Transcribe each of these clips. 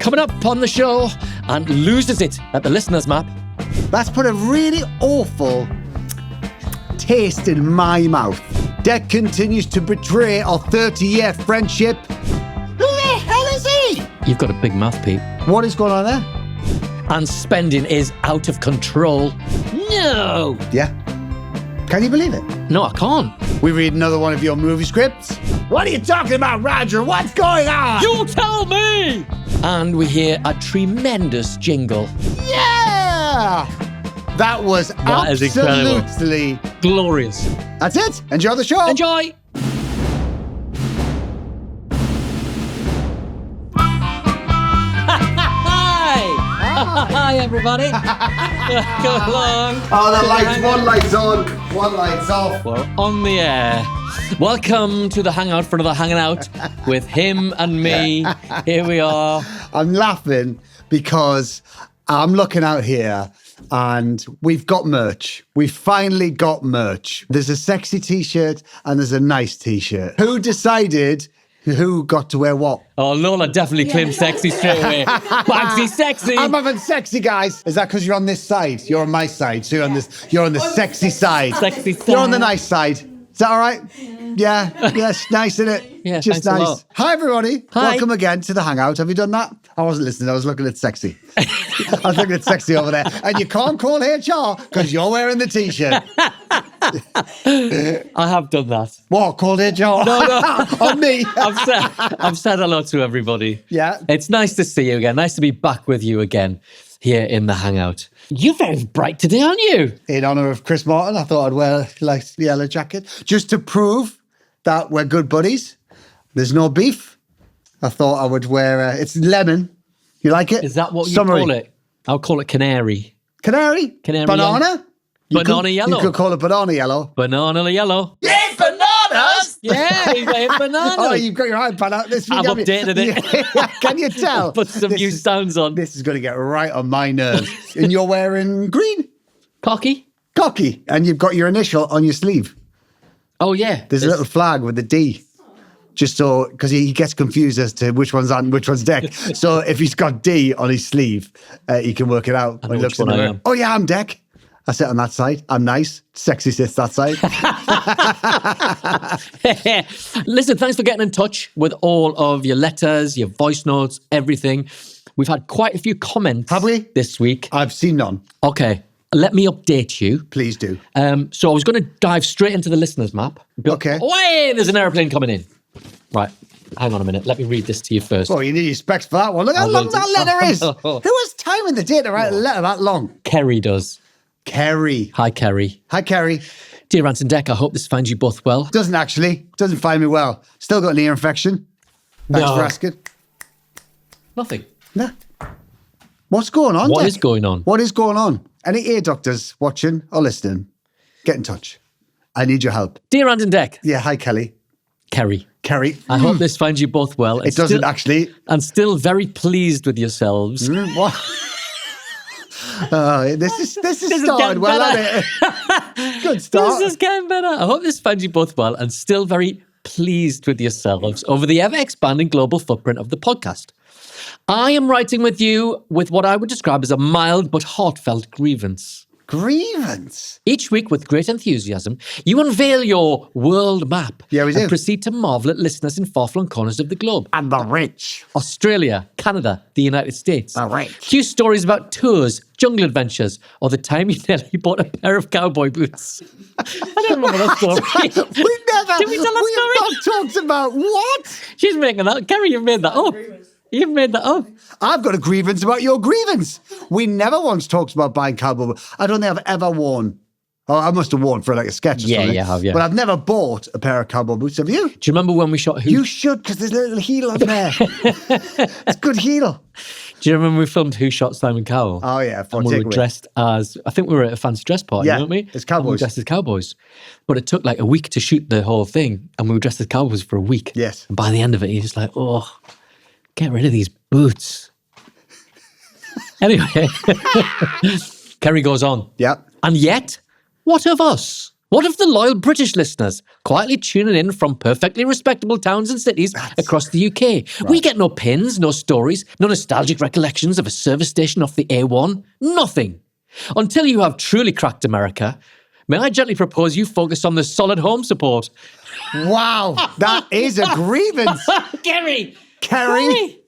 coming up on the show and loses it at the listeners' map. That's put a really awful taste in my mouth. Dec continues to betray our 30-year friendship. Who the hell is he? You've got a big mouth, Pete. What is going on there? And spending is out of control. No! Yeah. Can you believe it? No, I can't. We read another one of your movie scripts. What are you talking about, Roger? What's going on? You tell me! And we hear a tremendous jingle. Yeah! That was That is incredible. absolutely Glorious. That's it. Enjoy the show. Enjoy! Hi, everybody. Come along. Oh, the lights. One light's on, one light's off. We're on the air. Welcome to the Hangout for another Hanging Out with him and me. Here we are. I'm laughing because I'm looking out here and we've got merch. We've finally got merch. There's a sexy t-shirt and there's a nice t-shirt. Who decided who got to wear what? Oh, Lola definitely claimed sexy straight away. Bagsy sexy. I'm having sexy, guys. Is that because you're on this side? You're on my side, so you're on the sexy side. Sexy side. You're on the nice side. Is that all right? Yeah. Yes, nice, isn't it? Yeah, just thanks a nice. lot. Hi, everybody. Hi. Welcome again to the Hangout. Have you done that? I wasn't listening. I was looking at sexy. I was looking at sexy over there. And you can't call HR because you're wearing the t-shirt. I have done that. What? Called HR? No. On me. I've said hello to everybody. Yeah. It's nice to see you again. Nice to be back with you again here in the Hangout. You're very bright today, aren't you? In honour of Chris Martin, I thought I'd wear like the yellow jacket just to prove that we're good buddies. There's no beef. I thought I would wear it's lemon. You like it? Is that what you Summery. call it? I'll call it canary. Canary? Canary Banana? Banana yellow. You could call it banana yellow. Banana yellow. Yeah, bananas! Yeah, he's a banana. Oh, you've got your iPad out. I've updated it. Can you tell? Put some new sounds on. This is going to get right on my nerves. And you're wearing green. Cocky. Cocky. And you've got your initial on your sleeve. Oh, yeah. There's a little flag with the D. Just so, because he gets confused as to which one's on, which one's Dec. So if he's got D on his sleeve, he can work it out. When he looks in the mirror. Oh, yeah, I'm Dec. I sit on that side. I'm nice. Sexy sits that side. Listen, thanks for getting in touch with all of your letters, your voice notes, everything. We've had quite a few comments. Have we? This week. I've seen none. Okay. Let me update you. Please do. So I was going to dive straight into the listeners map. Okay. Wait, there's an aeroplane coming in. Right. Hang on a minute. Let me read this to you first. Oh, you need your specs for that one. Look how long that letter is. Who has time in the day to write a letter that long? Kerry does. Kerry. Hi, Kerry. Hi, Kerry. Dear Ant Dec, I hope this finds you both well. Doesn't actually. Doesn't find me well. Still got an ear infection. Thanks for asking. Nothing. Nah. What's going on, What Dec? is going on? What is going on? Any ear doctors watching or listening, get in touch. I need your help. Dear Ant Dec. Yeah, hi, Kelly. Kerry. Kerry. I hope this finds you both well. It doesn't actually. And still very pleased with yourselves. What? Oh, this is started well, hasn't it? Good start. This is getting better. I hope this finds you both well and still very pleased with yourselves over the ever-expanding global footprint of the podcast. I am writing with you with what I would describe as a mild but heartfelt grievance. Grievance? Each week, with great enthusiasm, you unveil your world map. Yeah, we do. And proceed to marvel at listeners in far-flung corners of the globe. And the rich. Australia, Canada, the United States. The rich. Cue stories about tours, jungle adventures, or the time you nearly bought a pair of cowboy boots. I don't remember that story. Did we tell that story? We have not talked about what? She's making that. Gary, you've made that up. You've made that up. I've got a grievance about your grievance. We never once talked about buying cowboy boots. I don't think I've ever worn. Oh, I must have worn for like a sketch or Yeah, something. you have, yeah. But I've never bought a pair of cowboy boots. Have you? Do you remember when we shot Who? You should, because there's a little heel on there. It's good heel. Do you remember we filmed Who Shot Simon Cowell? Oh, yeah. And we were dressed as, I think we were at a fancy dress party, Yeah, weren't we? as cowboys. And we were dressed as cowboys. But it took like a week to shoot the whole thing, and we were dressed as cowboys for a week. Yes. And by the end of it, you're just like, oh, get rid of these boots. Anyway, Kerry goes on. Yeah. And yet, what of us? What of the loyal British listeners quietly tuning in from perfectly respectable towns and cities across the UK? Right. We get no pins, no stories, no nostalgic recollections of a service station off the A1. Nothing. Until you have truly cracked America, may I gently propose you focus on the solid home support? Wow, that is a grievance. Kerry!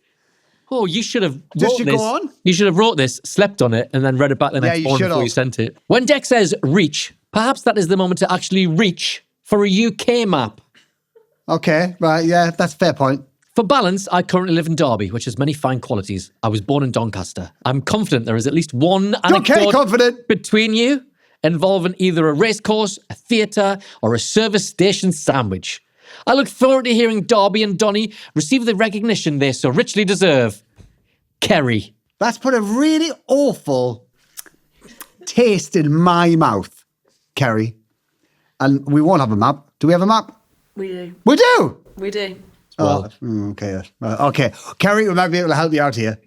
Oh, you should have wrote this. Go on? You should have wrote this, slept on it, and then read it back the next morning before you sent it. When Dec says reach, perhaps that is the moment to actually reach for a UK map. Okay, right, yeah, that's a fair point. For balance, I currently live in Derby, which has many fine qualities. I was born in Doncaster. I'm confident there is at least one anecdote between you involving either a racecourse, a theatre, or a service station sandwich. I look forward to hearing Derby and Donny receive the recognition they so richly deserve. Kerry. That's put a really awful taste in my mouth, Kerry. And we won't have a map. Do we have a map? We do. We do? We do. Well, okay. Okay. Kerry, we might be able to help you out here.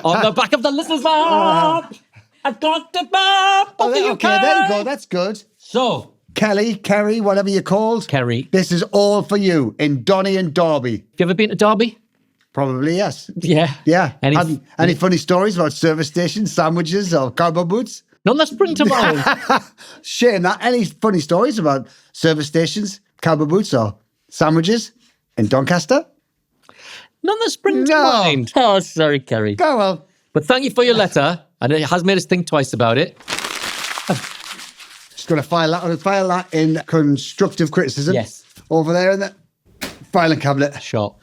On the back of the listener's map. I've got the map of the UK. Okay, there you go. That's good. So, Kerry, whatever you're called. Kerry. This is all for you in Donny and Derby. Have you ever been to Derby? Probably, yes. Yeah. Yeah. Any funny stories about service stations, sandwiches, or cowboy boots? None that spring to mind. Shane, any funny stories about service stations, cowboy boots, or sandwiches in Doncaster? None that spring to mind. Oh, sorry, Kerry. Go well. But thank you for your letter, and it has made us think twice about it. Just going to file that in constructive criticism. Yes. Over there in the filing cabinet. Sure.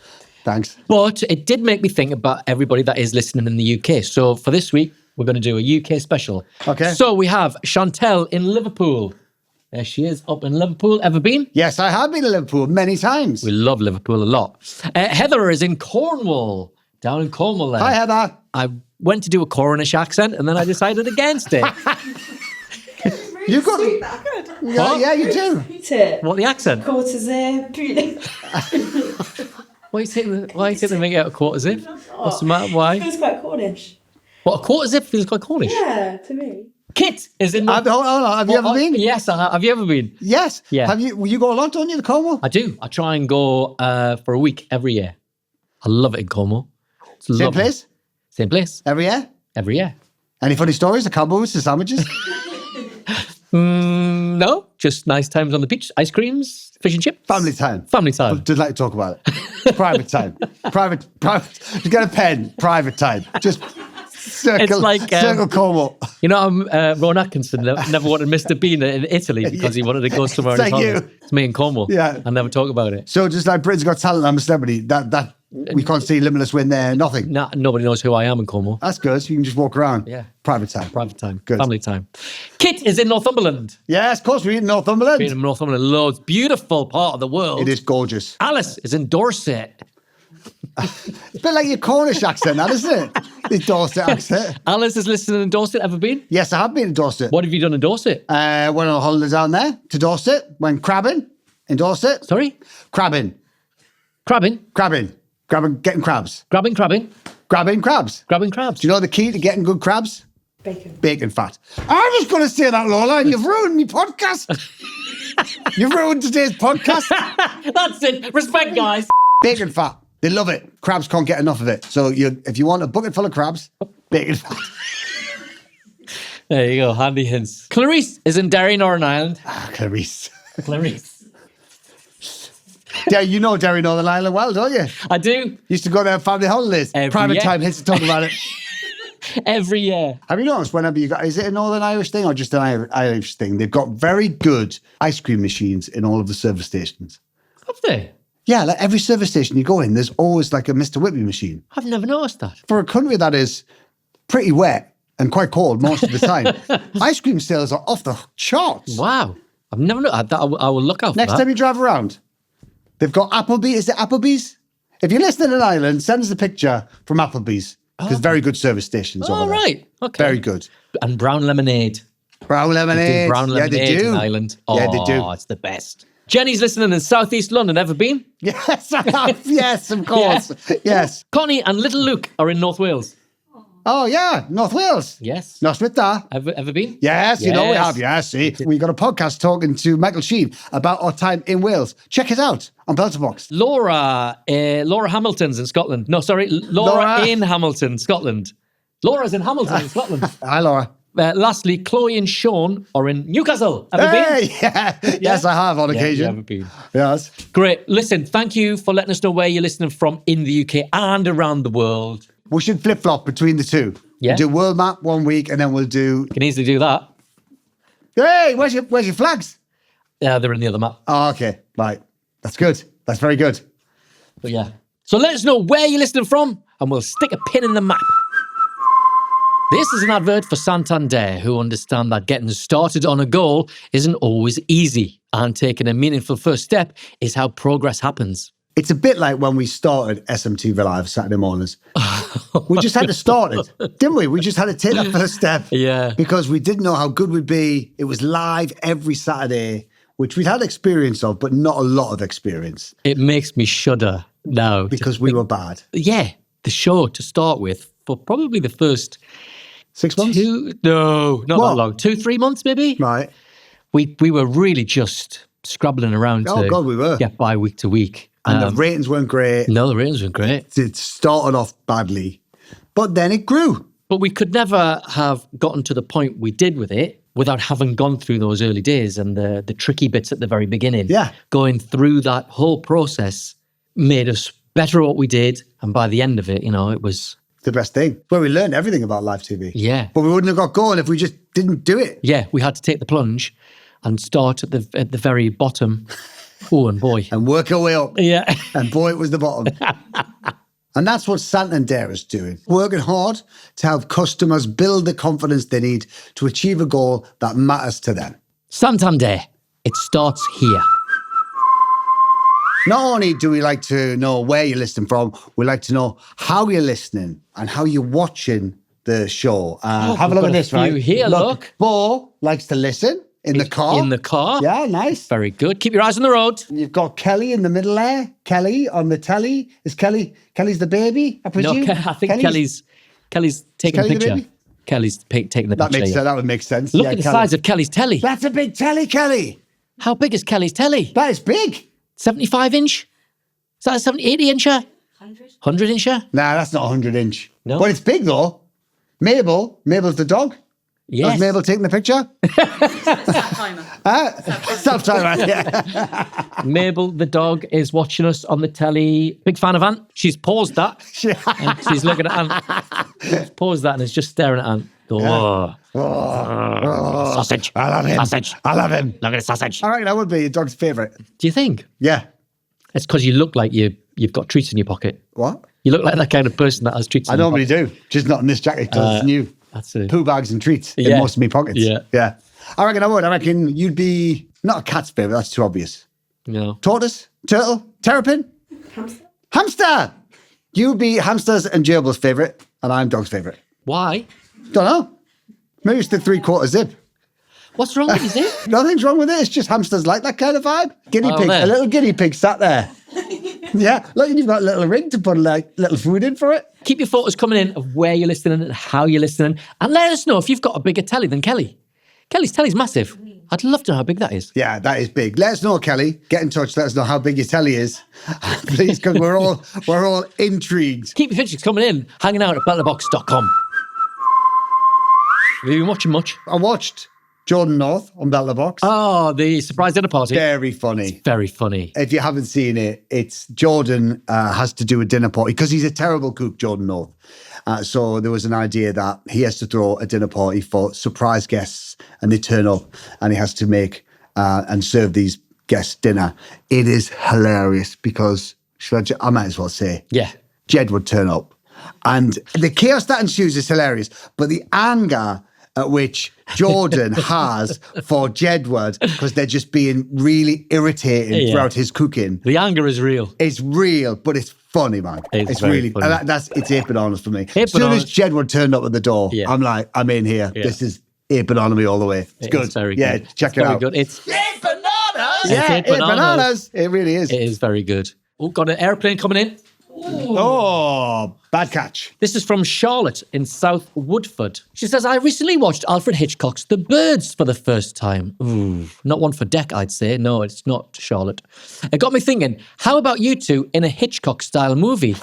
Thanks. But it did make me think about everybody that is listening in the UK. So for this week, we're going to do a UK special. Okay. So we have Chantel in Liverpool. There she is, up in Liverpool. Ever been? Yes, I have been to Liverpool many times. We love Liverpool a lot. Heather is in Cornwall, down in Cornwall there. Hi, Heather. I went to do a Cornish accent and then I decided against it. You got that good. Yeah, you do. What, the accent? Quarter-zip. Why are you taking the mick out of quarter zip? What's the matter? Why? It feels quite Cornish. What, a quarter zip feels quite Cornish? Yeah, to me. Kit is in the... Hold on. Have you ever been? Yes, I have. Have you ever been? Yes. Yeah. Have you? You go a lot, don't you, to Cornwall? I do. I try and go for a week every year. I love it in Cornwall. Same place? Same place. Every year? Every year. Any funny stories? The cowboys, the sandwiches? No, just nice times on the beach. Ice creams, fish and chips. Family time. Family time. I'd like to talk about it. Private time. Private. You get a pen. Private time. Just circle Cornwall. You know, Ron Atkinson never wanted Mr. Bean in Italy because he wanted to go somewhere. It's like you. It's me in Cornwall. Yeah. I'll never talk about it. So just like Britain's Got Talent, I'm a celebrity. That we can't see Limitless win there. Nothing. Nah, nobody knows who I am in Cornwall. That's good. You can just walk around. Yeah. Private time. Private time. Good. Family time. Kit is in Northumberland. Yes, of course, we're in Northumberland. Been in Northumberland loads. Beautiful part of the world. It is gorgeous. Alice is in Dorset. It's a bit like your Cornish accent, that, isn't it? The Dorset accent. Alice is listening in Dorset. Ever been? Yes, I have been to Dorset. What have you done in Dorset? Went on a holiday down there to Dorset. Went crabbing in Dorset. Sorry? Crabbing. Getting crabs. Grabbing crabs. Grabbing crabs. Do you know the key to getting good crabs? Bacon fat. I was going to say that, Lola, and you've ruined my podcast. You've ruined today's podcast. That's it. Respect, guys. Bacon fat. They love it. Crabs can't get enough of it. So if you want a bucket full of crabs, bacon fat. There you go. Handy hints. Clarice is in Derry, Northern Ireland. Clarice. Yeah, you know Derry, Northern Ireland well, don't you? I do. Used to go there on family holidays. Private time hits to talk about it. Every year. Have you noticed whenever you got, is it a Northern Irish thing or just an Irish thing? They've got very good ice cream machines in all of the service stations. Have they? Yeah, like every service station you go in, there's always like a Mr. Whippy machine. I've never noticed that. For a country that is pretty wet and quite cold most of the time, ice cream sales are off the charts. Wow. I've never noticed that. I will look out for that. Next time you drive around, they've got Applebee's. Is it Applebee's? If you're listening in Ireland, send us a picture from Applebee's. Because very good service stations over there. Right. Okay. Very good. And brown lemonade. Brown lemonade. Yeah, they do. In Ireland. Oh, yeah, they do. It's the best. Jenny's listening in Southeast London. Ever been? Yes, I have. Yes, of course. Yeah. Yes. Connie and little Luke are in North Wales. Oh, yeah. North Wales. Yes. Not with that. Ever been? Yes, you know we Yes. have. Yes, see. We got a podcast talking to Michael Sheen about our time in Wales. Check it out on Belta Box. Laura Hamilton's in Scotland. No, sorry, Laura in Hamilton, Scotland. Laura's in Hamilton, in Scotland. Hi, Laura. Lastly, Chloe and Sean are in Newcastle. Have you been? Hey, yeah. Yes, I have on occasion. You haven't been. Yes. Great. Listen, thank you for letting us know where you're listening from in the UK and around the world. We should flip-flop between the two. Yeah. We'll do world map one week and then we'll do... You can easily do that. Hey, where's your flags? Yeah, they're in the other map. Oh, okay. Right. That's good. That's very good. But yeah. So let us know where you're listening from and we'll stick a pin in the map. This is an advert for Santander, who understand that getting started on a goal isn't always easy, and taking a meaningful first step is how progress happens. It's a bit like when we started SMTV Live Saturday mornings. We just had to start it, didn't we? We just had to take that first step. Yeah. Because we didn't know how good we'd be. It was live every Saturday, which we'd had experience of, but not a lot of experience. It makes me shudder now. Because we were bad. Yeah, the show to start with, for probably the first 6 months? not that long. 2-3 months maybe? Right. We were really just scrabbling around Oh, to God, we were. get by week to week. And the ratings weren't great. No, the ratings were great. It started off badly, but then it grew. But we could never have gotten to the point we did with it without having gone through those early days and the tricky bits at the very beginning. Yeah. Going through that whole process made us better at what we did. And by the end of it, it was... The best thing. Where we learned everything about live TV. Yeah. But we wouldn't have got going if we just didn't do it. Yeah, we had to take the plunge and start at the very bottom. Oh, and boy. And work our way up. Yeah. And boy, it was the bottom. And that's what Santander is doing. Working hard to help customers build the confidence they need to achieve a goal that matters to them. Santander. It starts here. Not only do we like to know where you're listening from, we like to know how you're listening and how you're watching the show. Have a look got at a this, few right? here, look. Bo likes to listen in the car. In the car. Yeah, nice. Very good. Keep your eyes on the road. You've got Kelly in the middle there. Kelly on the telly. Is Kelly's the baby, I presume? No, I think Kelly's taking Kelly the the picture. baby? Kelly's taking the That picture. makes yeah. sense. That would make sense. Look Yeah, at the Kelly. size of Kelly's telly. That's a big telly, Kelly. How big is Kelly's telly? That is big. 75 inch? Is that a 70, 80 incher? 100 incher? Nah, that's not 100-inch. No? But it's big, though. Mabel's the dog. Yes. Was Mabel taking the picture? Timer. Stop timer. Yeah. Mabel, the dog, is watching us on the telly. Big fan of Ant. She's paused that. And she's looking at Ant. She's paused that and is just staring at Ant. Oh. Sausage. I love him. Sausage. I love him. Look at the sausage. I reckon that would be your dog's favourite. Do you think? Yeah. It's because you look like you've got treats in your pocket. What? You look like that kind of person that has treats in I your normally pocket. do. Just not in this jacket because it's new. That's it. Poo bags and treats in Yeah. most of my pockets. Yeah. I reckon I would. I reckon you'd be not a cat's favourite. That's too obvious. No. Tortoise? Turtle? Terrapin? Hamster. Hamster! You'd be hamsters and gerbil's favourite, and I'm dog's favourite. Why? Don't know. Maybe it's the 3/4 zip. What's wrong with you, Zip? Nothing's wrong with it. It's just hamsters like that kind of vibe. Guinea Oh, pig. there. A little guinea pig sat there. Yeah. Look, you've got a little ring to put like little food in for it. Keep your photos coming in of where you're listening and how you're listening. And let us know if you've got a bigger telly than Kelly. Kelly's telly's massive. I'd love to know how big that is. Yeah, that is big. Let us know, Kelly. Get in touch. Let us know how big your telly is, please, because we're all intrigued. Keep your pictures coming in, hanging out at beltabox.com. Have you been watching much? I watched Jordan North on Belta Box. Oh, the surprise dinner party. Very funny. Very funny. If you haven't seen it, it's Jordan has to do a dinner party because he's a terrible cook, Jordan North. So there was an idea that he has to throw a dinner party for surprise guests and they turn up and he has to make and serve these guests dinner. It is hilarious because, I might as well say, Yeah. Jed would turn up. And the chaos that ensues is hilarious, but the anger at which Jordan has for Jedward because they're just being really irritating throughout his cooking. The anger is real. It's real, but it's funny, man. It's It's very really funny. it's 8 bananas for me. Eight As soon as bananas. Jedward turned up at the door, Yeah. I'm like, I'm in here. Yeah. This is 8 banana me all the way. It's It good. is very Yeah, good. check It's it very out. good. It's Yeah, eight 8 bananas. It really is. It is very good. Oh, got an airplane coming in. Oh, bad catch. This is from Charlotte in South Woodford. She says, I recently watched Alfred Hitchcock's The Birds for the first time. Ooh, not one for Dec, I'd say. No, it's not, Charlotte. It got me thinking, how about you two in a Hitchcock-style movie?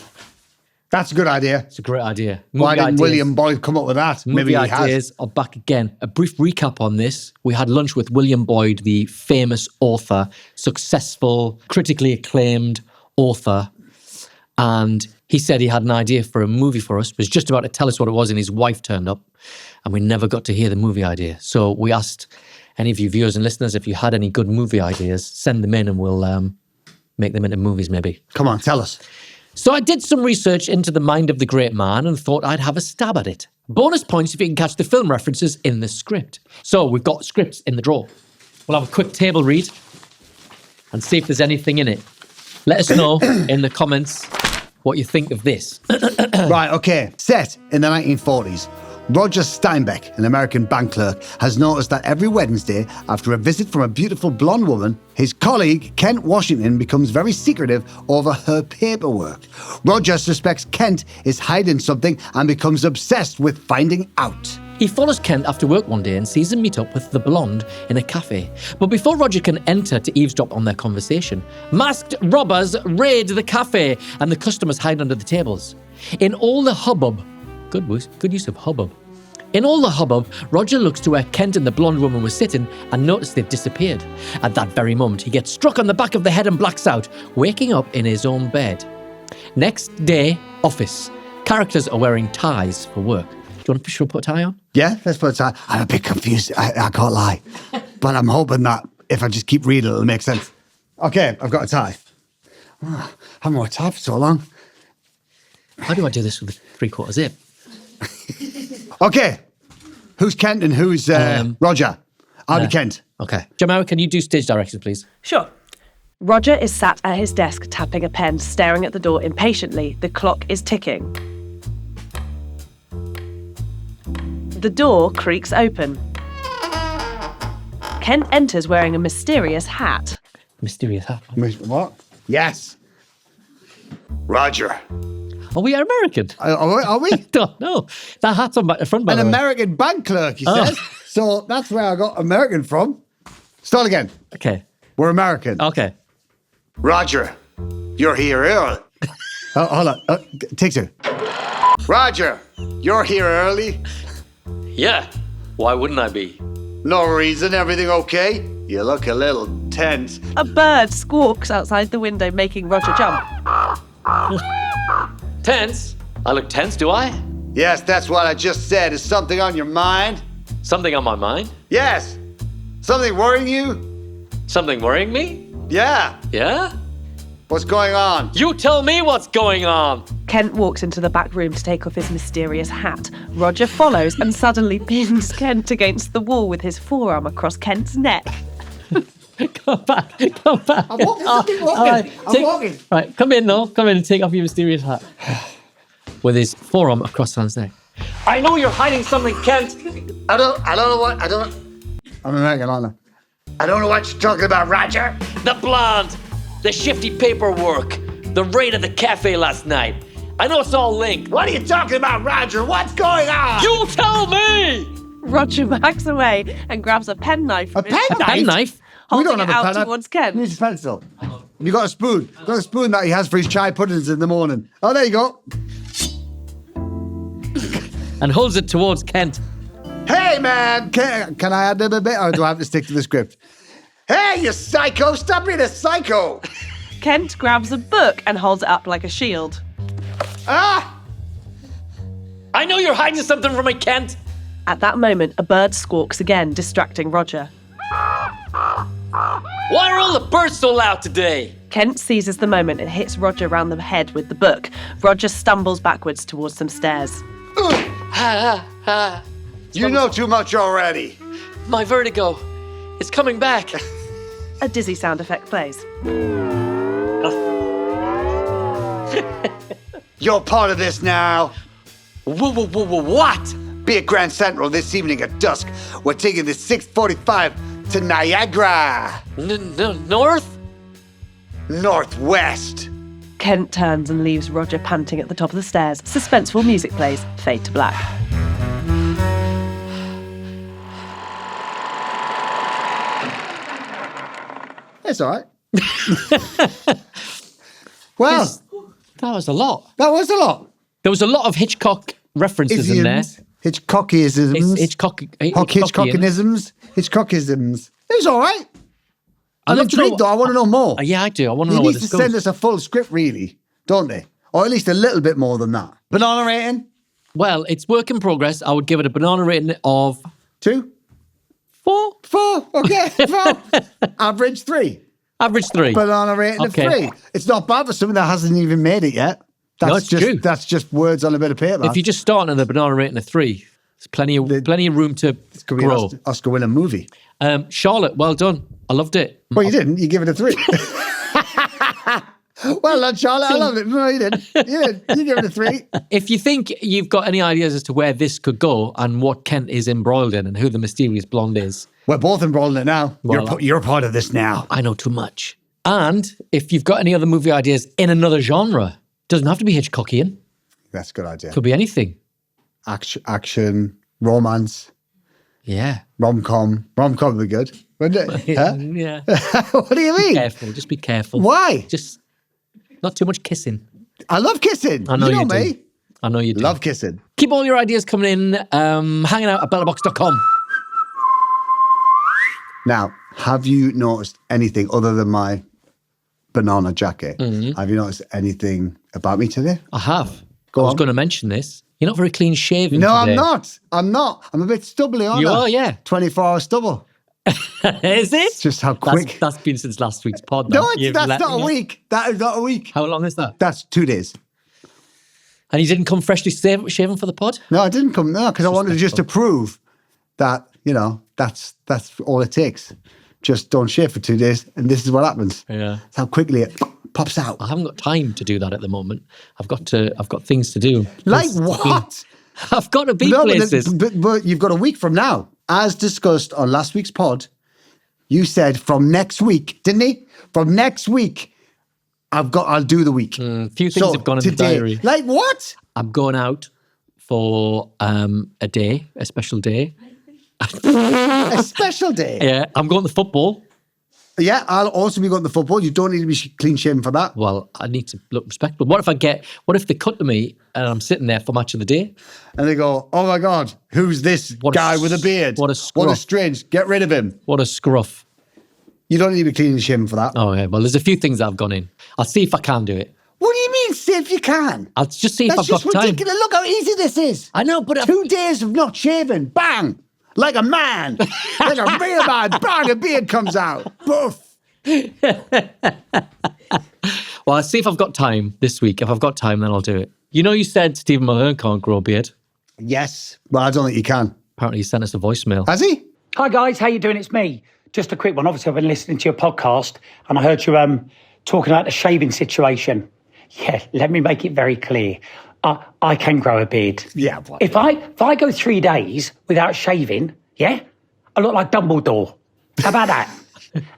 That's a good idea. It's a great idea. Why didn't ideas. William Boyd come up with that? Maybe Movie he has. ideas are back again. A brief recap on this. We had lunch with William Boyd, the famous author, successful, critically acclaimed author. And he said he had an idea for a movie for us, was just about to tell us what it was, and his wife turned up, and we never got to hear the movie idea. So we asked any of you viewers and listeners, if you had any good movie ideas, send them in and we'll make them into movies maybe. Come on, tell us. So I did some research into the mind of the great man and thought I'd have a stab at it. Bonus points if you can catch the film references in the script. So we've got scripts in the drawer. We'll have a quick table read and see if there's anything in it. Let us know in the comments what you think of this. Right, okay. Set in the 1940s. Roger Steinbeck, an American bank clerk, has noticed that every Wednesday, after a visit from a beautiful blonde woman, his colleague, Kent Washington, becomes very secretive over her paperwork. Roger suspects Kent is hiding something and becomes obsessed with finding out. He follows Kent after work one day and sees him meet up with the blonde in a cafe. But before Roger can enter to eavesdrop on their conversation, masked robbers raid the cafe and the customers hide under the tables. In all the hubbub, good use of hubbub. In all the hubbub, Roger looks to where Kent and the blonde woman were sitting and notices they've disappeared. At that very moment, he gets struck on the back of the head and blacks out, waking up in his own bed. Next day, office. Characters are wearing ties for work. Do you want to put a tie on? Yeah, let's put a tie. I'm a bit confused, I can't lie. But I'm hoping that if I just keep reading, it'll make sense. Okay, I've got a tie. I haven't worn a tie for so long. How do I do this with a three-quarter zip? Okay, who's Kent and who's Roger? I'll be Kent. Okay. Jamara, can you do stage directions, please? Sure. Roger is sat at his desk tapping a pen, staring at the door impatiently. The clock is ticking. The door creaks open. Kent enters wearing a mysterious hat. Mysterious hat. What? Yes. Roger. Are we American? Are we? Don't know. That hat's on the front, by An the way. American bank clerk, he says. So that's where I got American from. Start again. Okay. We're American. Okay. Roger, you're here early. Hold on. Take two. Roger, you're here early. Yeah. Why wouldn't I be? No reason. Everything okay? You look a little tense. A bird squawks outside the window, making Roger jump. Tense? I look tense, do I? Yes, that's what I just said. Is something on your mind? Something on my mind? Yes. Something worrying you? Something worrying me? Yeah. Yeah? What's going on? You tell me what's going on. Kent walks into the back room to take off his mysterious hat. Roger follows and suddenly pins Kent against the wall with his forearm across Kent's neck. Come back. I'm walking. I'm walking. Right, come in and take off your mysterious hat. With his forearm across Sam's neck. I know you're hiding something, Kent. I don't know what. I'm American, aren't I? I don't know what you're talking about, Roger. The blonde, the shifty paperwork, the raid at the cafe last night. I know it's all linked. What are you talking about, Roger? What's going on? You tell me! Roger backs away and grabs a penknife. A penknife? Penknife? We Holding don't have it a out penknife. towards Kent. Use his pencil. Have you got a spoon? Got a spoon that he has for his chai puddings in the morning. Oh, there you go. And holds it towards Kent. Hey, man. Can I add a bit or do I have to stick to the script? Hey, you psycho. Stop being a psycho. Kent grabs a book and holds it up like a shield. Ah! I know you're hiding something from me, Kent. At that moment, a bird squawks again, distracting Roger. Why are all the birds so loud today? Kent seizes the moment and hits Roger round the head with the book. Roger stumbles backwards towards some stairs. You know too much already. My vertigo. It's coming back. A dizzy sound effect plays. You're part of this now. What? Be at Grand Central this evening at dusk. We're taking the 6:45 to Niagara. North? Northwest. Kent turns and leaves Roger panting at the top of the stairs. Suspenseful music plays. Fade to black. It's all right. Well, That was a lot. that was a lot. There was a lot of Hitchcock references in there. Hitchcockyisms. Hitchcockianisms. Hitchcockyisms. It was all right. I I'd love love to to read, know- though. I want to know more. Yeah, I do. I want to They know where need to this send goes. us a full script, really, don't they? Or at least a little bit more than that. Banana rating? Well, it's work in progress. I would give it a banana rating of 2? 4. 4? Okay, 4. Average 3. Average 3. Banana rating Okay. of 3. It's not bad for someone that hasn't even made it yet. That's No, it's just true. That's just words on a bit of paper. If you just start on a banana rating of 3, there's plenty of room to Could be an grow. Oscar-winning movie. Charlotte, well done. I loved it. Well, you didn't. You give it a 3. Well done, Charlotte. I love it. No, you didn't. You didn't. You give it a 3. If you think you've got any ideas as to where this could go and what Kent is embroiled in and who the mysterious blonde is, We're both embroiled in it now. Well, you're a part of this now. I know too much. And if you've got any other movie ideas in another genre, doesn't have to be Hitchcockian. That's a good idea. Could be anything. Action, romance, Yeah. rom-com. Rom-com would be good, wouldn't it? Huh? Yeah. What do you mean? Careful. Just be careful. Why? Just not too much kissing. I love kissing. I know you know you do. me. I know you do. Love kissing. Keep all your ideas coming in. Hanging out at bellabox.com. Now, have you noticed anything other than my banana jacket? Mm-hmm. Have you noticed anything about me today? I have. Go I was on. going to mention this. You're not very clean shaven No, today. I'm not. I'm not. I'm a bit stubbly, aren't You I? are, yeah. 24-hour stubble. Is it? Just how quick. That's been since last week's pod. No, that you've that's let not me a know. week. That is not a week. How long is that? That's 2 days. And you didn't come freshly shaven for the pod? No, I didn't come. No, because I wanted just to prove that, that's all it takes. Just don't shave for 2 days, and this is what happens. Yeah. That's how quickly it pops out. I haven't got time to do that at the moment. I've got things to do. Like There's what? I've got to be No, places. but you've got a week from now. As discussed on last week's pod, you said from next week, didn't he? From next week, I'll do the week. A few things have gone in the diary. Like what? I'm going out for a day, a special day. A special day. Yeah, I'm going to football. Yeah, I'll also be going to football. You don't need to be clean shaven for that. Well, I need to look respectable. What if they cut to me and I'm sitting there for match of the day? And they go, oh my God, who's this What a guy with a beard? what a scruff. What a strange. Get rid of him. What a scruff. You don't need to be clean and shaven for that. Oh, yeah. Well, there's a few things that I've gone in. I'll see if I can do it. What do you mean, see if you can? I'll just see if That's I've got just time. ridiculous. Look how easy this is. I know, but 2 days of not shaving. Bang. Like a man. Like a real man. Bang, a beard comes out. Boof. Well, I'll see if I've got time this week. If I've got time, then I'll do it. You said Stephen Mulhern can't grow a beard. Yes. Well, I don't think you can. Apparently he sent us a voicemail. Has he? Hi guys, how you doing? It's me. Just a quick one. Obviously, I've been listening to your podcast, and I heard you talking about the shaving situation. Yeah, let me make it very clear. I can grow a beard. Yeah. What? If I go 3 days without shaving, yeah, I look like Dumbledore. How about that?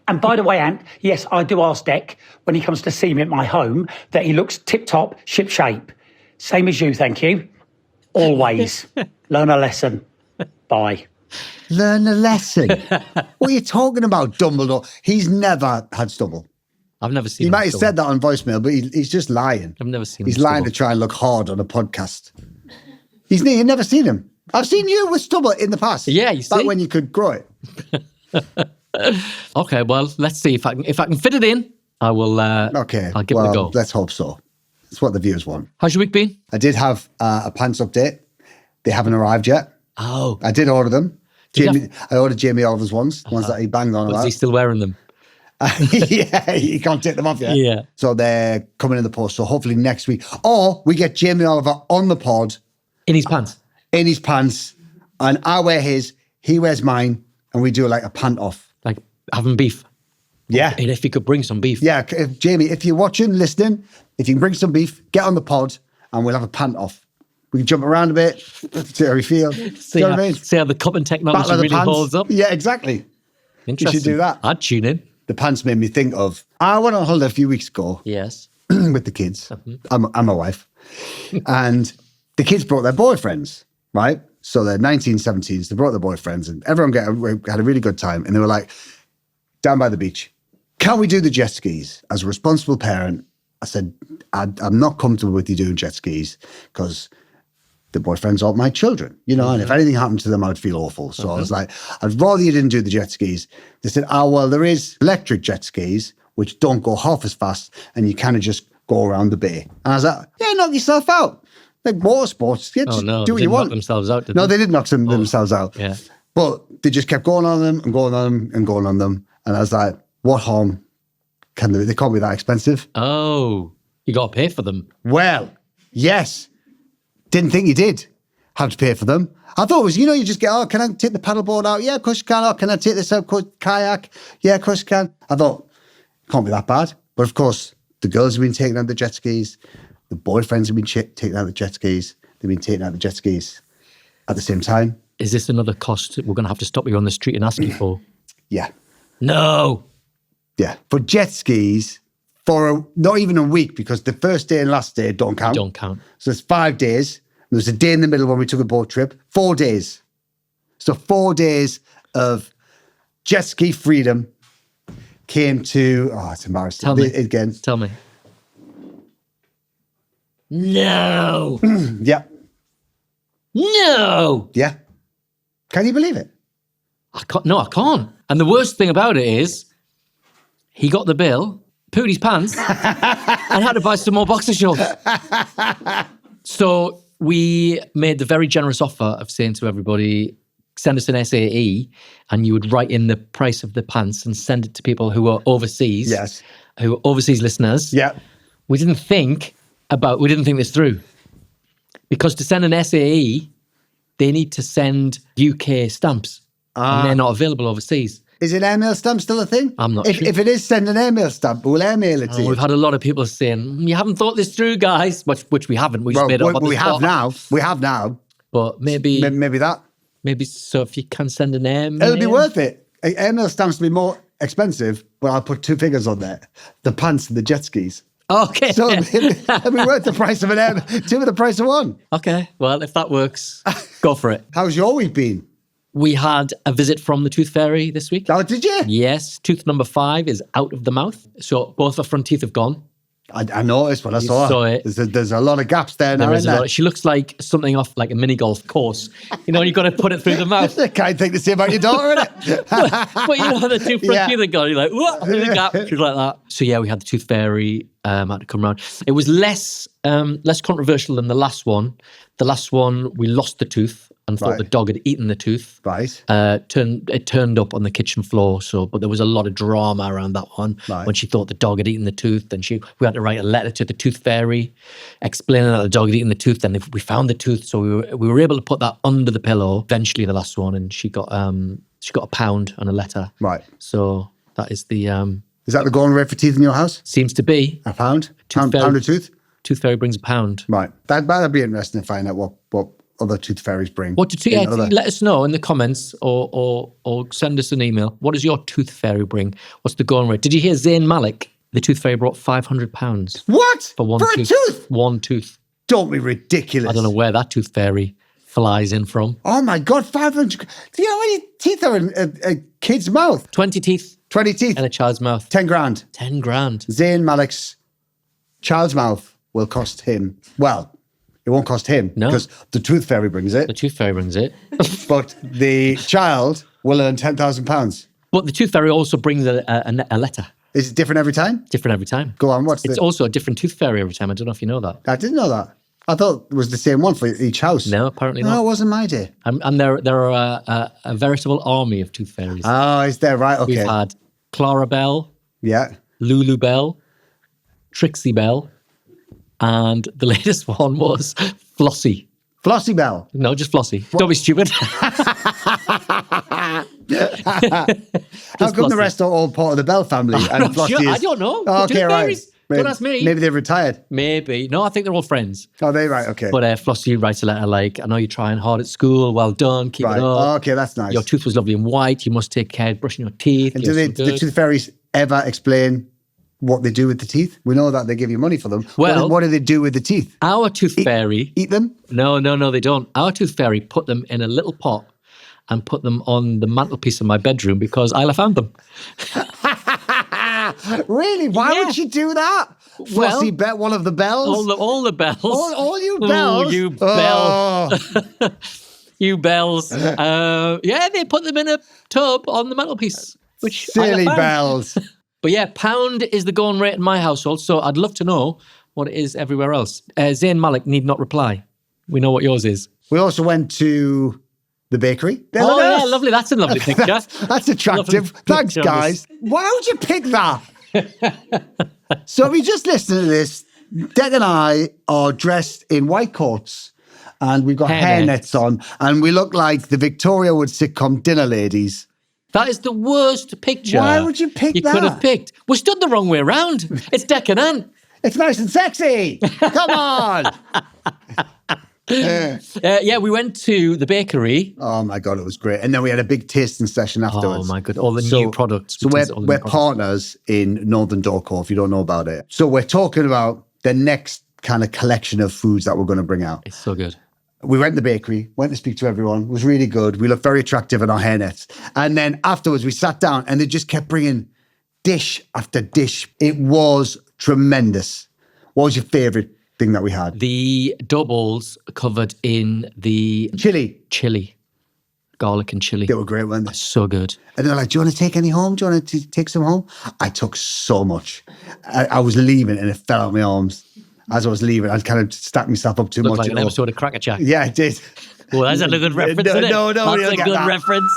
And by the way, Ant, yes, I do ask Dec when he comes to see me at my home that he looks tip-top, ship-shape. Same as you, thank you. Always. Learn a lesson. Bye. Learn a lesson. What are you talking about, Dumbledore? He's never had stubble. I've never seen He him might have stubble. said that on voicemail, but he's just lying. I've never seen He's him lying stubble. to try and look hard on a podcast. You've never seen him. I've seen you with stubble in the past. Yeah, you Back see? when you could grow it. Okay, well, let's see if I can fit it in. I will. Okay. I'll give it a go. Let's hope so. That's what the viewers want. How's your week been? I did have a pants update. They haven't arrived yet. Oh, I did order them. Did you I ordered Jamie Oliver's ones that he banged on is about. he still wearing them? Yeah, you can't take them off yet. Yeah. So they're coming in the post. So hopefully next week. Or we get Jamie Oliver on the pod In his pants. in his pants, and I wear his, he wears mine, and we do like a pant off. Like having beef. Yeah. And if he could bring some beef. Yeah, Jamie, if you're watching, listening, if you can bring some beef, get on the pod, and we'll have a pant off. We can jump around a bit, see how we feel. See, you know how, what I mean? see how the cupping technology Battle of the really pants. holds up. Yeah, exactly. Interesting. do that. I'd tune in. The pants made me think of, I went on holiday a few weeks ago, Yes. with the kids and my wife. And the kids brought their boyfriends, right? So they're 1917s, they brought their boyfriends and everyone had a really good time. And they were like, down by the beach, can we do the jet skis? As a responsible parent, I said, I'm not comfortable with you doing jet skis because the boyfriends aren't my children, you know, and if anything happened to them, I'd feel awful. So I was like, I'd rather you didn't do the jet skis. They said, well, there is electric jet skis, which don't go half as fast, and you kind of just go around the bay. And I was like, yeah, knock yourself out. Like water sports, yeah, just do what you want. Knock themselves out, did No, they? they did knock themselves out. Yeah. But they just kept going on them and going on them and going on them. And I was like, what harm can they can't be that expensive. Oh, you got to pay for them. Well, yes. Didn't think you did have to pay for them. I thought it was, you just get, can I take the paddleboard out? Yeah, of course you can. Oh, can I take this out? Kayak? Yeah, of course you can. I thought, can't be that bad. But of course, the girls have been taking out the jet skis. The boyfriends have been taking out the jet skis. They've been taking out the jet skis at the same time. Is this another cost we're going to have to stop you on the street and ask you for? Yeah. No. Yeah. For jet skis, for not even a week, because the first day and last day don't count. Don't count. So it's 5 days. There was a day in the middle when we took a boat trip. 4 days. So 4 days of jet ski freedom came to, it's embarrassing. Tell me. Again. Tell me. No. Yeah. No. Yeah. Can you believe it? I can't. And the worst thing about it is he got the bill, pooed his pants, and had to buy some more boxer shorts. So we made the very generous offer of saying to everybody, send us an SAE, and you would write in the price of the pants and send it to people who are overseas. Yes. Who are overseas listeners. Yeah. We didn't think this through. Because to send an SAE, they need to send UK stamps. And they're not available overseas. Is an airmail stamp still a thing? I'm not sure. If it is, send an airmail stamp. We'll airmail it to you. We've had a lot of people saying, you haven't thought this through, guys, which we haven't. We just made it up on the we have spot. now. We have now. But maybe that. Maybe so if you can send an airmail. It'll be worth it. Airmail stamps will be more expensive, but I'll put 2 figures on there. The pants and the jet skis. Okay. So it'll be worth the price of an airmail. 2 for the price of 1. Okay. Well, if that works, go for it. How's your week been? We had a visit from the Tooth Fairy this week. Oh, did you? Yes. Tooth number 5 is out of the mouth. So both our front teeth have gone. I noticed when I saw it. There's a lot of gaps there now, isn't there? She looks like something off like a mini golf course. You've got to put it through the mouth. I can't think the same about your daughter, innit? But the 2 front teeth are gone. You're like, what? Through the gap. She's like that. So yeah, we had the Tooth Fairy had to come round. It was less controversial than the last one. The last one, we lost the tooth and thought the dog had eaten the tooth. Right. It turned up on the kitchen floor. But there was a lot of drama around that one when she thought the dog had eaten the tooth. And we had to write a letter to the Tooth Fairy explaining that the dog had eaten the tooth. And we found the tooth, so we were able to put that under the pillow. Eventually, the last one, and she got £1 and a letter. Right. So that is the. Is that the going rate for teeth in your house? Seems to be. £1? Pound a tooth? Tooth Fairy brings £1. Right. That'd be interesting to find out what other tooth fairies bring. Let us know in the comments or send us an email. What does your Tooth Fairy bring? What's the going rate? Did you hear Zayn Malik? The Tooth Fairy brought £500. What? For a tooth? One tooth. Don't be ridiculous. I don't know where that Tooth Fairy flies in from. Oh my God, 500. Do you know how many teeth are in a kid's mouth? 20 teeth. 20 teeth. In a child's mouth. 10 grand. 10 grand. Zayn Malik's child's mouth will cost him, it won't cost him because the Tooth Fairy brings it. The Tooth Fairy brings it. But the child will earn £10,000. But the Tooth Fairy also brings a letter. Is it different every time? Different every time. Go on, It's also a different Tooth Fairy every time. I don't know if you know that. I didn't know that. I thought it was the same one for each house. No, apparently not. not. No, it wasn't my day. And there are a veritable army of Tooth Fairies. Oh, is there? Right, okay. We've had Clara Bell. Yeah. Lulu Bell. Trixie Bell. And the latest one was Flossie. Flossie Bell? No, just Flossie. Don't be stupid. How come the rest are all part of the Bell family? And Flossie is... I don't know. Oh, okay, right. Don't ask me. Maybe they've retired. Maybe. No, I think they're all friends. Oh, they right, okay. But Flossie writes a letter like, I know you're trying hard at school. Well done. Keep it up. Oh, okay, that's nice. Your tooth was lovely and white. You must take care of brushing your teeth. And do the Tooth Fairies ever explain what they do with the teeth. We know that they give you money for them. Well- what do they do with the teeth? Our tooth fairy... Eat them? No, they don't. Our tooth fairy put them in a little pot and put them on the mantelpiece of my bedroom because Isla found them. Really? Why would you do that? Well- Flossie bet one of the bells? All the bells. All you bells? Oh, you bells. Oh. You bells. Yeah, they put them in a tub on the mantelpiece. Which Silly Isla found. bells. But yeah, £1 is the going rate in my household, so I'd love to know what it is everywhere else. Zayn Malik need not reply. We know what yours is. We also went to the bakery. There Oh, it yeah, is. lovely. That's a lovely picture. That's attractive. Lovely Thanks, picture. guys. Why would you pick that? So we just listened to this. Dec and I are dressed in white coats and we've got hairnets on and we look like the Victoria Wood sitcom dinner ladies. That is the worst picture. Why would you pick You that? could have picked. We stood the wrong way around. It's Dec and Ant. It's nice and sexy. Come on. Yeah, we went to the bakery. Oh my God, it was great. And then we had a big tasting session afterwards. Oh my God, all the new products. So We we're tasted all the new products. partners in Northern Dorco, if you don't know about it. So we're talking about the next kind of collection of foods that we're going to bring out. It's so good. We went to the bakery, went to speak to everyone. It was really good. We looked very attractive in our hairnets. And then afterwards, we sat down and they just kept bringing dish after dish. It was tremendous. What was your favourite thing that we had? The dough balls covered in the Chili. garlic and chili. They were great, weren't they? So good. And they're like, do you want to take any home? Do you want to take some home? I took so much. I was leaving and it fell out my arms. As I was leaving, I kind of stacked myself up too Looked much. like an episode of Cracker Jack. Yeah, it did. Well, that's a good reference, No, isn't it? no, That's you'll a get good that. reference.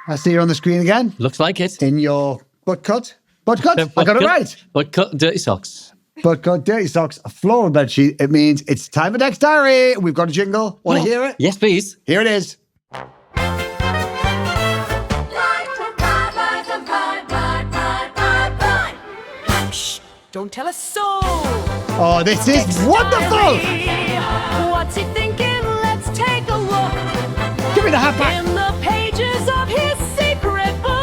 I see you on the screen again. Looks like it. In your butt cut. Butt cut? I got it right. But cut dirty socks. Butt cut, dirty socks, a floral bedsheet. It means it's time for Dec's Diary. We've got a jingle. Want to hear it? Yes, please. Here it is. Don't tell us so. Oh, this is wonderful. What's he thinking? Let's take a look Give me the hat back. in the pages of his secret book.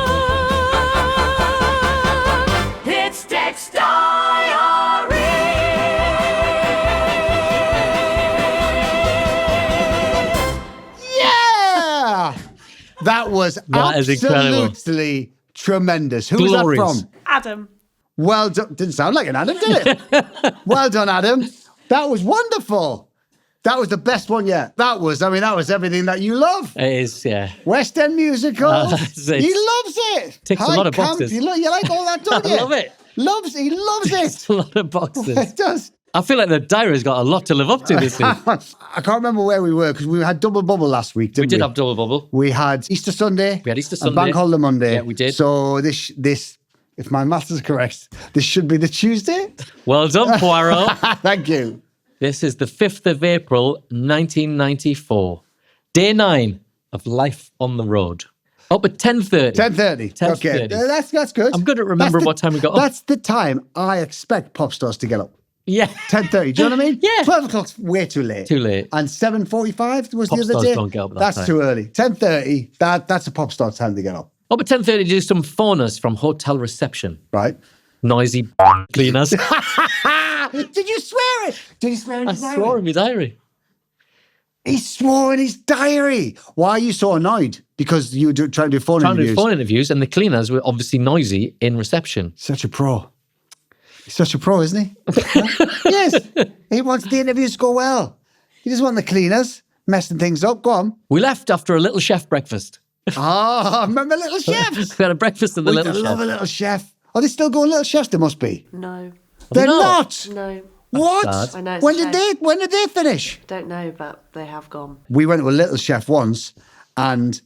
It's Dec's Diary. Yeah. That was That is incredible. absolutely tremendous. Who was Glorious. that from? Adam. Well done. Didn't sound like an Adam, did it? Well done, Adam. That was wonderful. That was the best one yet. That was everything that you love. It is, yeah. West End musical. That's it. He loves it. Ticks a High lot of camp. boxes. You like all that, don't I you? love it. He loves it. A lot of boxes. It does. I feel like the diary's got a lot to live up to this week. I can't remember where we were because we had double bubble last week, didn't we? We did have double bubble. We had Easter Sunday. We had Easter and Sunday. Bank Holiday Monday. Yeah, we did. So this, if my maths is correct, this should be the Tuesday. Well done, Poirot. Thank you. This is the 5th of April, 1994. Day 9 of Life on the Road. Up at 10:30. 10:30. 10:30. Okay, that's good. I'm good at remembering what time we got up. That's the time I expect pop stars to get up. Yeah. 10:30. Do you know what I mean? Yeah. 12 o'clock's way too late. Too late. And 7:45 was Pop the other stars day. don't get up at that That's time. too early. 10:30. That's a pop star time to get up. Up at 10:30 to do some phoners from hotel reception. Right? Noisy cleaners. Did you swear it? Did you swear in I his diary? swore in my diary. He swore in his diary. Why are you so annoyed? Because you were trying to do phone Trying to do interviews. phone interviews, and the cleaners were obviously noisy in reception. Such a pro. He's such a pro, isn't he? Yes. He wants the interviews to go well. He doesn't want the cleaners messing things up. Go on. We left after a little chef breakfast. Ah, remember Little Chefs? We had a breakfast in the We little love chef. a Little Chef. Are they still going Little Chefs? They must be. No, They're not. not. no, What? sad. I know, it's When a did shame. when did they finish? don't know, but they have gone. We went to a Little Chef once, and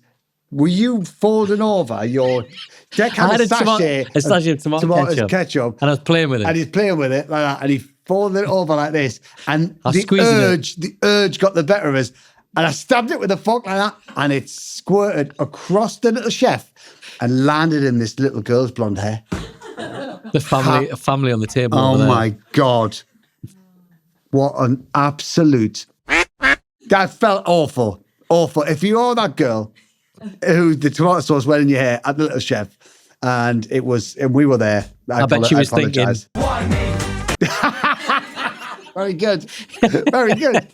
were you folding over your Dec I had had a a sachet of tomato ketchup, and I was playing with it. and he's playing with it like that, and he folded it over like this, and I was the squeezing it. urge got the better of us, and I stabbed it with a fork like that, and it squirted across the Little Chef and landed in this little girl's blonde hair. The family on the table. Oh over there. my God. What an absolute... That felt awful. Awful. If you are that girl who the tomato sauce went in your hair at the Little Chef, and we were there. I bet she was thinking, why me? Very good. Very good.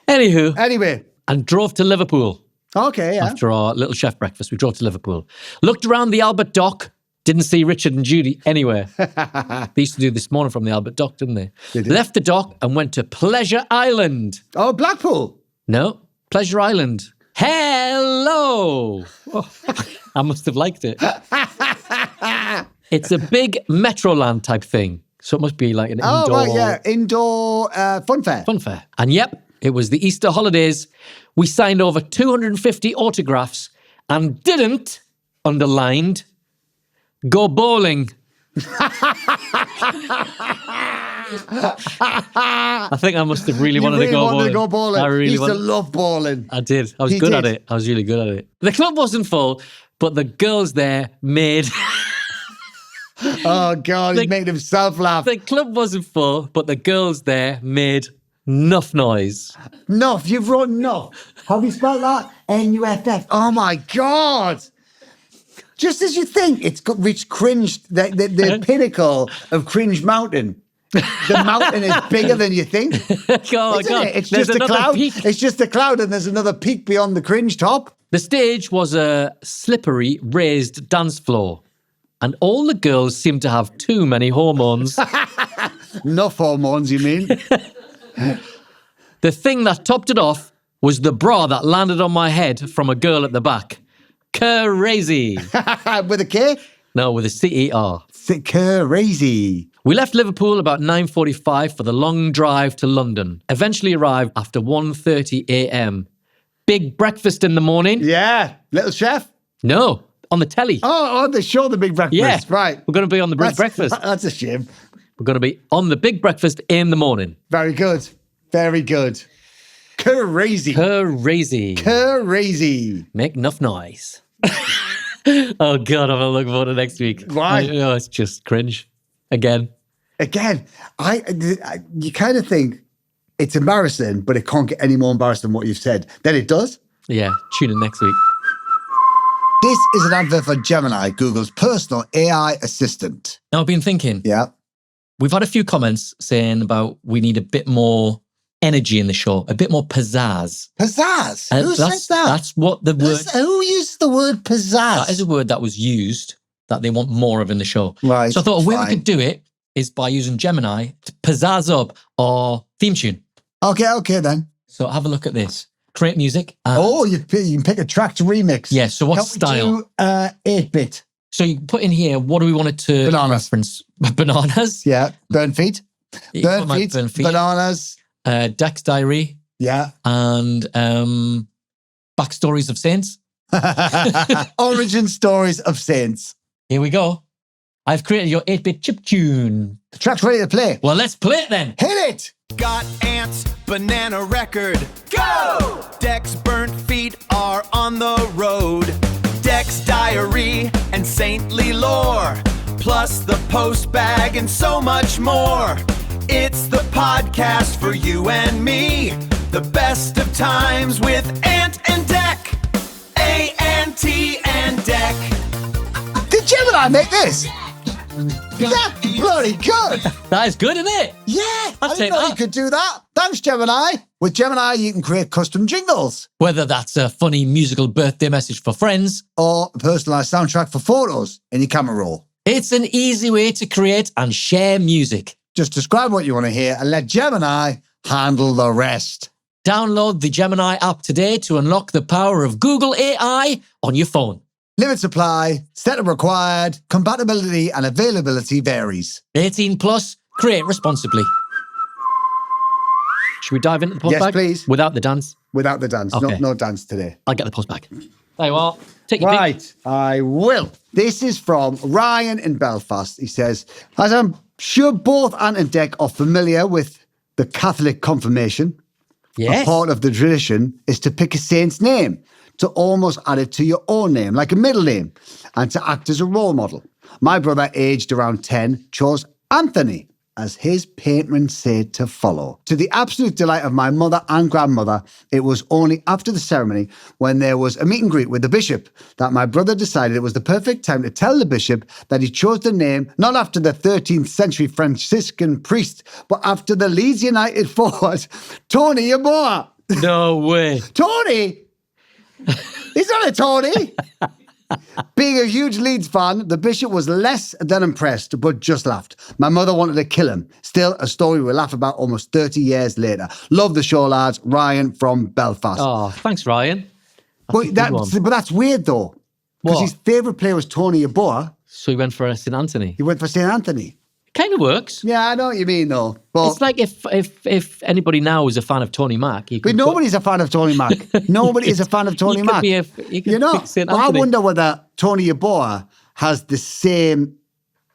Anywho, Anyway. and drove to Liverpool. Okay, yeah. After our little chef breakfast, we drove to Liverpool. Looked around the Albert Dock. Didn't see Richard and Judy anywhere. They used to do this morning from the Albert Dock, didn't they? They did. Left the dock and went to Pleasure Island. Oh, Blackpool. No, Pleasure Island. Hello. Oh, I must have liked it. It's a big Metroland type thing. So it must be like an indoor... Oh, right, yeah. Indoor fun fair. Fun fair. And yep, it was the Easter holidays. We signed over 250 autographs and didn't, underlined, go bowling. I think I must have really wanted to go bowling. I really used to love bowling. I did. I was good at it. I was really good at it. The club wasn't full, but the girls there made... Oh, God, he made himself laugh. The club wasn't full, but the girls there made enough noise. Nuff, you've wrote nuff. How do you spell that? N-U-F-F. Oh, my God. Just as you think, it's reached cringe, the pinnacle of Cringe Mountain. The mountain is bigger than you think. Oh, Isn't God. it? It's There's just a another cloud. peak. It's just a cloud, and there's another peak beyond the cringe top. The stage was a slippery, raised dance floor, and all the girls seemed to have too many hormones. Enough hormones, you mean? The thing that topped it off was the bra that landed on my head from a girl at the back. Crazy. With a K? No, with a C-E-R. Crazy. We left Liverpool about 9:45 for the long drive to London. Eventually arrived after 1:30 a.m. Big breakfast in the morning. Yeah. Little Chef? No, on the telly. Oh, on the show, the Big Breakfast. Yeah, Right. We're going to be on the Big Breakfast. That's a shame. We're going to be on the Big Breakfast in the morning. Very good. Very good. Crazy. Crazy. Crazy. Make enough noise. Oh, God, I'm looking forward to next week. Why? No, it's just cringe. Again. You kind of think it's embarrassing, but it can't get any more embarrassing than what you've said. Then it does. Yeah, tune in next week. This is an advert for Gemini, Google's personal AI assistant. Now, I've been thinking, Yeah. we've had a few comments saying about we need a bit more energy in the show, a bit more pizzazz. Pizzazz? Who that's, said that? That's what the word... Who uses the word pizzazz? That is a word that was used that they want more of in the show. Right, So I thought a way we fine. could do it is by using Gemini to pizzazz up our theme tune. Okay then. So have a look at this. Create music. Oh, you can pick a track to remix. Yeah, so what Can style? we do 8-bit? So you put in here, what do we want it to Bananas. reference? Bananas? Yeah. Burn feet. You Burn put my feet. Burn Feet. Bananas. Dec's Diary Yeah. and Backstories of Saints. Origin stories of saints. Here we go. I've created your 8-bit chip tune. The track's ready to play. Well, let's play it then. Hit it. Got Ant's banana record. Go! Dec's burnt feet are on the road. Dec's diary and saintly lore. Plus the Postbag and so much more. It's the podcast for you and me. The best of times with Ant and Dec. A-N-T and Dec. Did Gemini make this? That's bloody good. That is good, isn't it? Yeah. I'll I take didn't know that. you could do that. Thanks, Gemini. With Gemini, you can create custom jingles Whether that's a funny musical birthday message for friends, or a personalized soundtrack for photos in your camera roll. it's an easy way to create and share music. Just describe what you want to hear and let Gemini handle the rest. Download the Gemini app today to unlock the power of Google AI on your phone. Limit supply, setup required, compatibility and availability varies. 18 plus, create responsibly. Should we dive into the post Yes, bag? please. Without the dance? Without the dance. Okay. No dance today. I'll get the post bag. There you are. Take your pick. Right, I will. This is from Ryan in Belfast. He says, as I'm sure both Ant and Dec are familiar with the Catholic confirmation, Yes. a part of the tradition is to pick a saint's name, to almost add it to your own name, like a middle name, and to act as a role model. My brother, aged around 10, chose Anthony as his patron saint to follow. To the absolute delight of my mother and grandmother, it was only after the ceremony, when there was a meet and greet with the bishop, that my brother decided it was the perfect time to tell the bishop that he chose the name not after the 13th century Franciscan priest, but after the Leeds United forward, Tony Yeboah. No way. Tony? He's not a Tony. Being a huge Leeds fan, the bishop was less than impressed, but just laughed. My mother wanted to kill him. Still, a story we laugh about almost 30 years later. Love the show, lads. Ryan from Belfast. Oh, thanks, Ryan. But that's weird, though. Because What? his favourite player was Tony Yeboah. So he went for St. Anthony. He went for St. Anthony. Kind of works. Yeah, I know what you mean, though. But It's like if anybody now is a fan of Tony Mack, but nobody's a fan of Tony Mack. Nobody is a fan of Tony Mack. You could pick St. But I Anthony. wonder whether Tony Yeboah has the same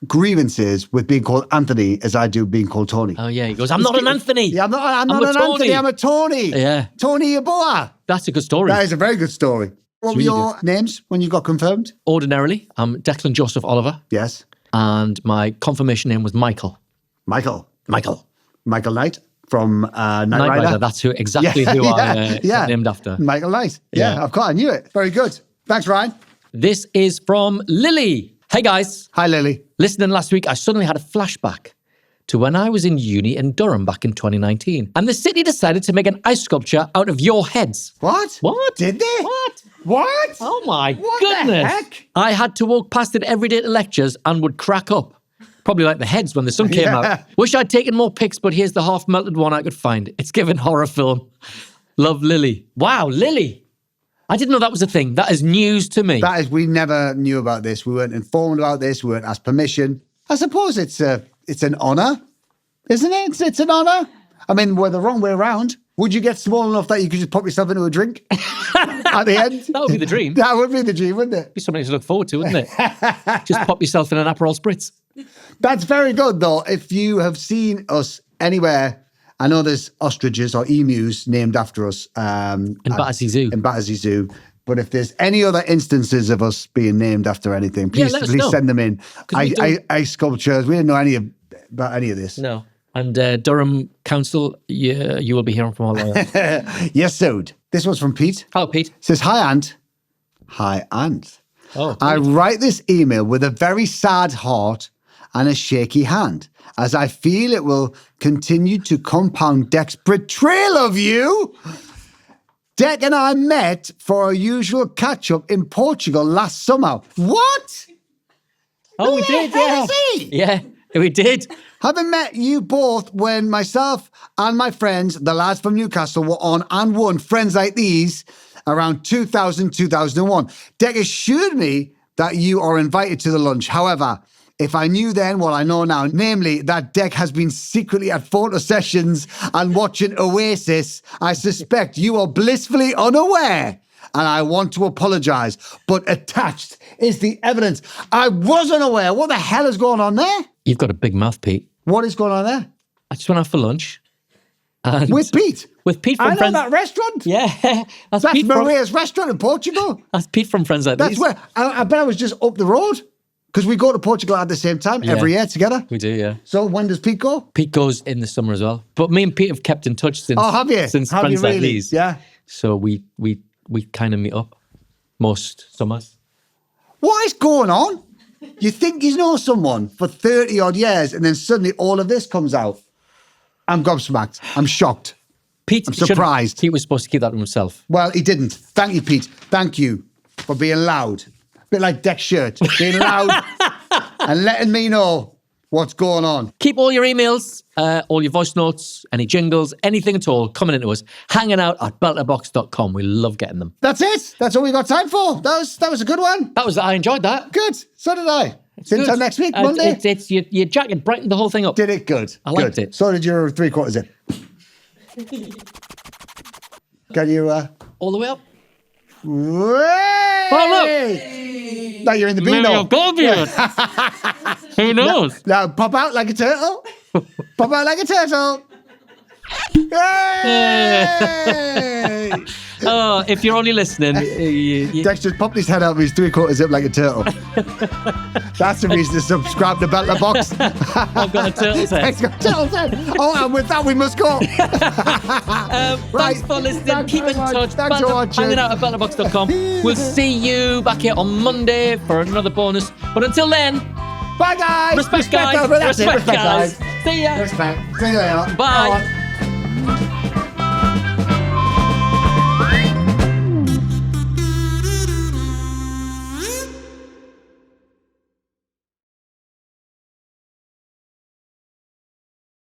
grievances with being called Anthony as I do being called Tony. Oh yeah, he goes, I'm not an Anthony. Yeah, I'm not a an Tony. Anthony, I'm a Tony. Yeah. Tony Yeboah. That's a good story. That is a very good story. What were really your names when you got confirmed? Ordinarily, I'm Declan Joseph Oliver, Yes. and my confirmation name was Michael. Michael Michael. Knight from Knight Knight Rider. Rider. That's exactly who I named after. Michael Knight. Yeah, Yeah. of course, I knew it. Very good. Thanks, Ryan. This is from Lily. Hey guys. Hi, Lily. Listening last week, I suddenly had a flashback to when I was in uni in Durham back in 2019. And the city decided to make an ice sculpture out of your heads. What? What? Did they? What? What? Oh my What the goodness. heck? I had to walk past it every day to lectures and would crack up. Probably like the heads when the sun came Yeah. out. Wish I'd taken more pics, but here's the half-melted one I could find. It's given horror film. Love, Lily. Wow, Lily. I didn't know that was a thing. That is news to me. That is, we never knew about this. We weren't informed about this. We weren't asked permission. I suppose it's an honour, isn't it? It's an honour. I mean, we're the wrong way around. Would you get small enough that you could just pop yourself into a drink at the end? That would be the dream. That would be the dream, wouldn't it? Be something to look forward to, wouldn't it? Just pop yourself in an Aperol Spritz. That's very good, though. If you have seen us anywhere, I know there's ostriches or emus named after us. In Battersea Zoo. In Battersea Zoo. But if there's any other instances of us being named after anything, please, let us know. send them in. 'Cause we don't- Ice sculptures. We didn't know about any of this. No. And Durham Council, you will be hearing from our lawyer. Yes, so this one's from Pete. Hello, Pete. It says, Hi, Ant. Hi, Ant. Oh, I write this email with a very sad heart and a shaky hand, as I feel it will continue to compound Dec's betrayal of you. Dec and I met for our usual catch-up in Portugal last summer. What? Oh, we Who the did, hell yeah. is he? Yeah, we did. Having met you both when myself and my friends, the lads from Newcastle, were on and won Friends Like These around 2000, 2001. Dec assured me that you are invited to the lunch. However, if I knew then what I know now, namely that Dec has been secretly at photo sessions and watching Oasis, I suspect you are blissfully unaware. And I want to apologise, but attached is the evidence. I wasn't aware. What the hell is going on there? You've got a big mouth, Pete. What is going on there? I just went out for lunch. And With Pete? With Pete from I know Friends. that restaurant. Yeah. That's That's Pete from, Maria's restaurant in Portugal. that's Pete from Friends Like That's These. where, I bet I was just up the road. Because we go to Portugal at the same time every year together. We do, yeah. So when does Pete go? Pete goes in the summer as well. But me and Pete have kept in touch since. Oh, have you? Since Have Friends you Like really? These. Yeah. So we kind of meet up most summers. What is going on? You think you know someone for 30 odd years and then suddenly all of this comes out. I'm gobsmacked. I'm shocked. Pete, I'm surprised. Pete was supposed to keep that to himself. Well, he didn't. Thank you, Pete. Thank you for being loud. A bit like Dec's shirt. Being loud and letting me know what's going on. Keep all your emails, all your voice notes, any jingles, anything at all coming into us. Hanging out at belterbox.com. We love getting them. That's it. That's all we got time for. That was a good one. I enjoyed that. Good. So did I. See you until next week, Monday. It's your jacket brightened the whole thing up. Did it good. I liked Good. it. So did your 3/4 zip. Can you All the way up. Oh, look. Now you're in the Maybe beano. I've got a beard. Who knows? Now pop out like a turtle. Pop out like a turtle. Yay! Oh, if you're only listening, Dex just popped his head out of his 3/4 zip like a turtle. That's the reason to subscribe to Belta Box. I've got a turtle's head. Dex got a turtle's head. Oh, and with that, we must go. Thanks for listening. Thanks Keep very in much. touch. Thanks for watching. Hanging out at beltabox.com. We'll see you back here on Monday for another bonus. But until then, Bye, guys. Respect, guys. Respect, guys. See ya. Respect. See you later. Bye. Go on.